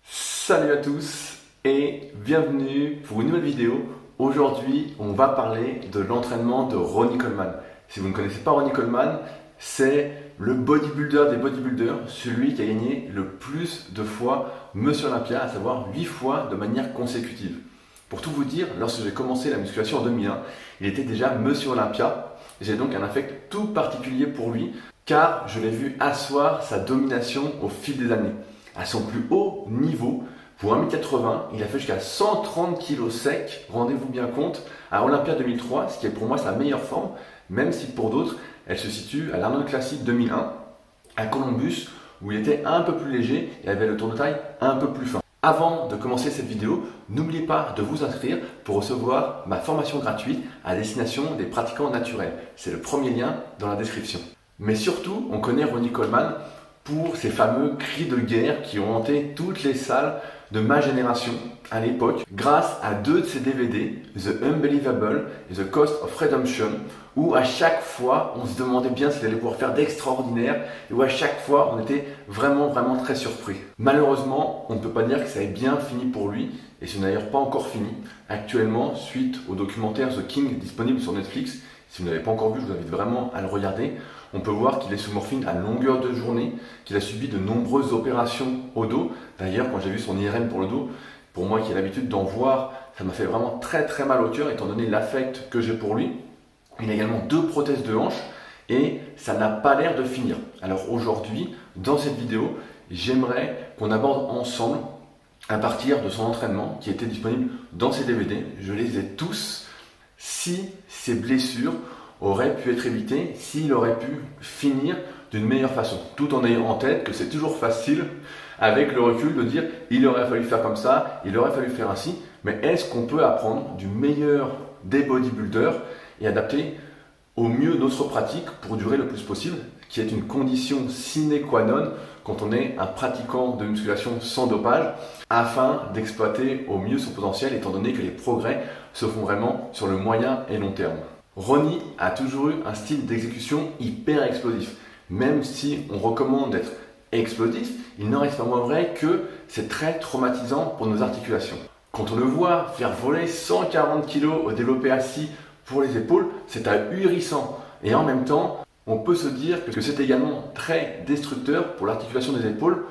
Salut à tous et bienvenue pour une nouvelle vidéo. Aujourd'hui, on va parler de l'entraînement de Ronnie Coleman. Si vous ne connaissez pas Ronnie Coleman, c'est le bodybuilder des bodybuilders, celui qui a gagné le plus de fois Monsieur Olympia, à savoir 8 fois de manière consécutive. Pour tout vous dire, lorsque j'ai commencé la musculation en 2001, il était déjà Monsieur Olympia. J'ai donc un affect tout particulier pour lui, car je l'ai vu asseoir sa domination au fil des années. À son plus haut niveau, pour 1m80, il a fait jusqu'à 130 kg sec, rendez-vous bien compte, à Olympia 2003, ce qui est pour moi sa meilleure forme, même si pour d'autres, elle se situe à l'Arnold Classic 2001, à Columbus, où il était un peu plus léger et avait le tour de taille un peu plus fin. Avant de commencer cette vidéo, n'oubliez pas de vous inscrire pour recevoir ma formation gratuite à destination des pratiquants naturels. C'est le premier lien dans la description. Mais surtout, on connaît Ronnie Coleman pour ses fameux cris de guerre qui ont hanté toutes les salles de ma génération à l'époque, grâce à 2 de ses DVD, The Unbelievable et The Cost of Redemption, où à chaque fois on se demandait bien s'il allait pouvoir faire d'extraordinaire et où à chaque fois on était vraiment très surpris. Malheureusement, on ne peut pas dire que ça ait bien fini pour lui, et ce n'est d'ailleurs pas encore fini. Actuellement, suite au documentaire The King disponible sur Netflix, si vous ne l'avez pas encore vu, je vous invite vraiment à le regarder. On peut voir qu'il est sous morphine à longueur de journée, qu'il a subi de nombreuses opérations au dos. D'ailleurs, quand j'ai vu son IRM pour le dos, pour moi qui ai l'habitude d'en voir, ça m'a fait vraiment très mal au cœur, étant donné l'affect que j'ai pour lui. Il a également 2 prothèses de hanche et ça n'a pas l'air de finir. Alors aujourd'hui, dans cette vidéo, j'aimerais qu'on aborde ensemble, à partir de son entraînement qui était disponible dans ses DVD, je les ai tous, si ces blessures aurait pu être évité, s'il aurait pu finir d'une meilleure façon, tout en ayant en tête que c'est toujours facile avec le recul de dire il aurait fallu faire comme ça, il aurait fallu faire ainsi, mais est-ce qu'on peut apprendre du meilleur des bodybuilders et adapter au mieux notre pratique pour durer le plus possible, qui est une condition sine qua non quand on est un pratiquant de musculation sans dopage, afin d'exploiter au mieux son potentiel, étant donné que les progrès se font vraiment sur le moyen et long terme. Ronnie a toujours eu un style d'exécution hyper explosif. Même si on recommande d'être explosif, il n'en reste pas moins vrai que c'est très traumatisant pour nos articulations. Quand on le voit faire voler 140 kg au développé assis pour les épaules, c'est ahurissant. Et en même temps, on peut se dire que c'est également très destructeur pour l'articulation des épaules,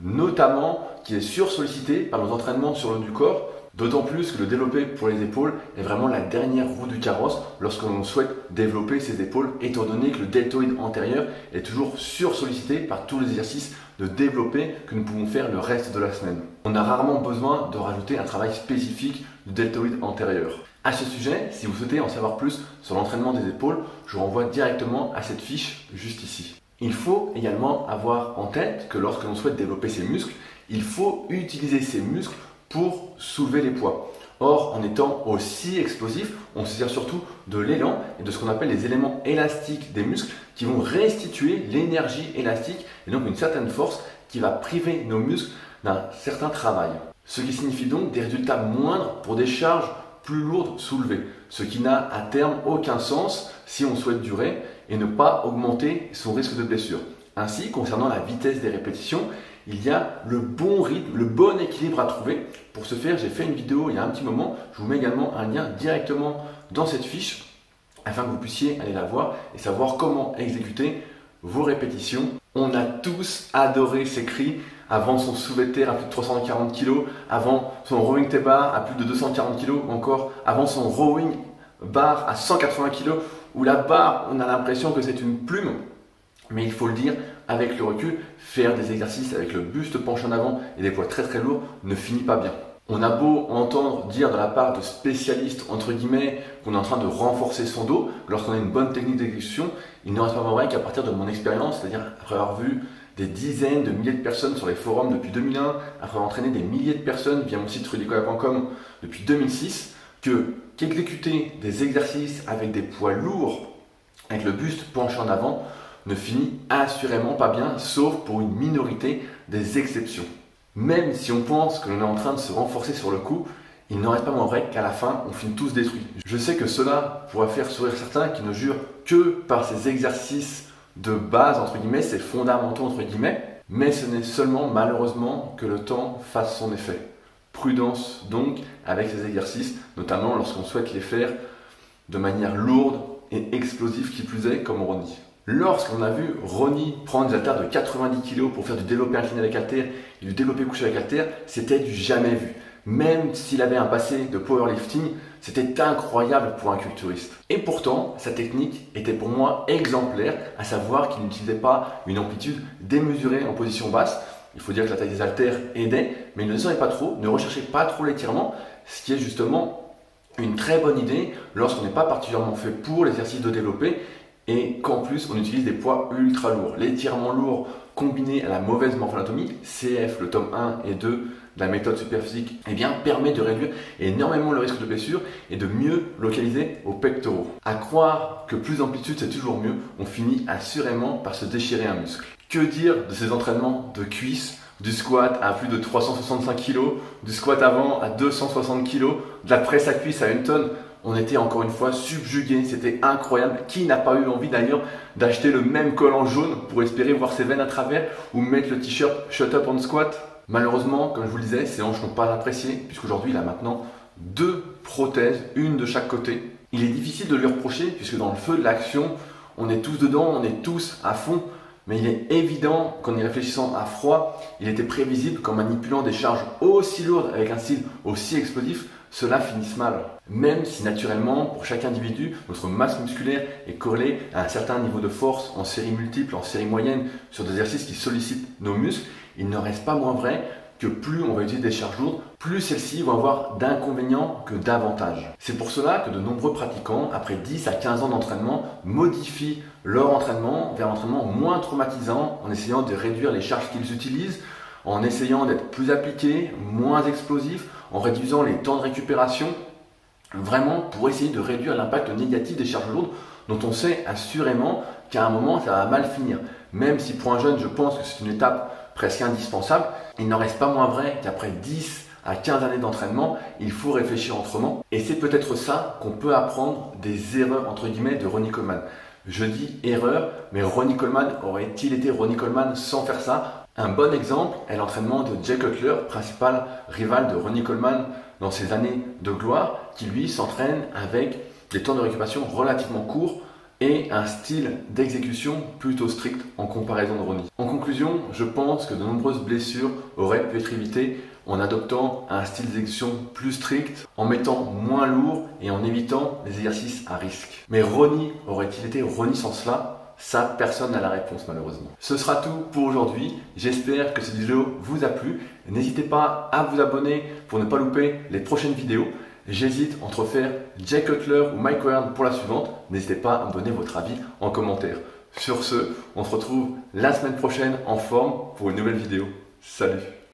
notamment qui est sursollicité par nos entraînements sur le haut du corps. D'autant plus que le développé pour les épaules est vraiment la dernière roue du carrosse lorsqu'on souhaite développer ses épaules, étant donné que le deltoïde antérieur est toujours sursollicité par tous les exercices de développé que nous pouvons faire le reste de la semaine. On a rarement besoin de rajouter un travail spécifique du deltoïde antérieur. À ce sujet, si vous souhaitez en savoir plus sur l'entraînement des épaules, je vous renvoie directement à cette fiche juste ici. Il faut également avoir en tête que lorsque l'on souhaite développer ses muscles, il faut utiliser ses muscles pour soulever les poids. Or, en étant aussi explosif, on se sert surtout de l'élan et de ce qu'on appelle les éléments élastiques des muscles qui vont restituer l'énergie élastique et donc une certaine force qui va priver nos muscles d'un certain travail. Ce qui signifie donc des résultats moindres pour des charges plus lourdes soulevées, ce qui n'a à terme aucun sens si on souhaite durer et ne pas augmenter son risque de blessure. Ainsi, concernant la vitesse des répétitions, il y a le bon rythme, le bon équilibre à trouver. Pour ce faire, j'ai fait une vidéo il y a un petit moment. Je vous mets également un lien directement dans cette fiche afin que vous puissiez aller la voir et savoir comment exécuter vos répétitions. On a tous adoré ces cris avant son soulevé de terre à plus de 340 kg, avant son rowing T-bar à plus de 240 kg, ou encore avant son rowing bar à 180 kg, où la barre, on a l'impression que c'est une plume. Mais il faut le dire, avec le recul, faire des exercices avec le buste penché en avant et des poids très lourds ne finit pas bien. On a beau entendre dire de la part de spécialistes, entre guillemets, qu'on est en train de renforcer son dos, lorsqu'on a une bonne technique d'exécution, il ne reste pas vrai qu'à partir de mon expérience, c'est-à-dire après avoir vu des dizaines de milliers de personnes sur les forums depuis 2001, après avoir entraîné des milliers de personnes via mon site rudicoya.com depuis 2006, qu'exécuter des exercices avec des poids lourds, avec le buste penché en avant, ne finit assurément pas bien, sauf pour une minorité des exceptions. Même si on pense que l'on est en train de se renforcer sur le coup, il n'en reste pas moins vrai qu'à la fin, on finit tous détruits. Je sais que cela pourrait faire sourire certains qui ne jurent que par ces exercices de base, entre guillemets, c'est fondamentaux, entre guillemets, mais ce n'est seulement malheureusement que le temps fasse son effet. Prudence donc avec ces exercices, notamment lorsqu'on souhaite les faire de manière lourde et explosive, qui plus est, comme Ronnie. Lorsqu'on a vu Ronnie prendre des haltères de 90 kg pour faire du développé incliné avec haltère et du développé couché avec haltère, c'était du jamais vu. Même s'il avait un passé de powerlifting, c'était incroyable pour un culturiste. Et pourtant, sa technique était pour moi exemplaire, à savoir qu'il n'utilisait pas une amplitude démesurée en position basse. Il faut dire que la taille des haltères aidait, mais il ne descendait pas trop, ne recherchez pas trop l'étirement, ce qui est justement une très bonne idée lorsqu'on n'est pas particulièrement fait pour l'exercice de développé et qu'en plus on utilise des poids ultra lourds. L'étirement lourd combiné à la mauvaise morphoanatomie, CF, le tome 1 et 2 de la méthode Superphysique, eh bien, permet de réduire énormément le risque de blessure et de mieux localiser aux pectoraux. À croire que plus d'amplitude c'est toujours mieux, on finit assurément par se déchirer un muscle. Que dire de ces entraînements de cuisses, du squat à plus de 365 kg, du squat avant à 260 kg, de la presse à cuisse à 1 tonne. On était encore une fois subjugués, c'était incroyable. Qui n'a pas eu envie d'ailleurs d'acheter le même collant jaune pour espérer voir ses veines à travers ou mettre le t-shirt Shut Up on Squat? Malheureusement, comme je vous le disais, ces hanches n'ont pas apprécié puisqu'aujourd'hui il a maintenant 2 prothèses, une de chaque côté. Il est difficile de lui reprocher puisque dans le feu de l'action, on est tous dedans, on est tous à fond. Mais il est évident qu'en y réfléchissant à froid, il était prévisible qu'en manipulant des charges aussi lourdes avec un style aussi explosif, cela finisse mal. Même si naturellement, pour chaque individu, notre masse musculaire est corrélée à un certain niveau de force en série multiple, en série moyenne, sur des exercices qui sollicitent nos muscles, il ne reste pas moins vrai que plus on va utiliser des charges lourdes, plus celles-ci vont avoir d'inconvénients que d'avantages. C'est pour cela que de nombreux pratiquants, après 10 à 15 ans d'entraînement, modifient leur entraînement vers un entraînement moins traumatisant en essayant de réduire les charges qu'ils utilisent, en essayant d'être plus appliqués, moins explosifs, en réduisant les temps de récupération, vraiment pour essayer de réduire l'impact négatif des charges lourdes dont on sait assurément qu'à un moment ça va mal finir. Même si pour un jeune, je pense que c'est une étape presque indispensable, il n'en reste pas moins vrai qu'après 10 à 15 années d'entraînement, il faut réfléchir autrement. Et c'est peut-être ça qu'on peut apprendre des erreurs entre guillemets de Ronnie Coleman. Je dis erreur, mais Ronnie Coleman aurait-il été Ronnie Coleman sans faire ça? Un bon exemple est l'entraînement de Jay Cutler, principal rival de Ronnie Coleman dans ses années de gloire, qui lui s'entraîne avec des temps de récupération relativement courts et un style d'exécution plutôt strict en comparaison de Ronnie. En conclusion, je pense que de nombreuses blessures auraient pu être évitées en adoptant un style d'exécution plus strict, en mettant moins lourd et en évitant les exercices à risque. Mais Ronnie aurait-il été Ronnie sans cela? Ça, personne n'a la réponse malheureusement. Ce sera tout pour aujourd'hui. J'espère que cette vidéo vous a plu. N'hésitez pas à vous abonner pour ne pas louper les prochaines vidéos. J'hésite entre faire Jay Cutler ou Mike Wern pour la suivante. N'hésitez pas à me donner votre avis en commentaire. Sur ce, on se retrouve la semaine prochaine en forme pour une nouvelle vidéo. Salut!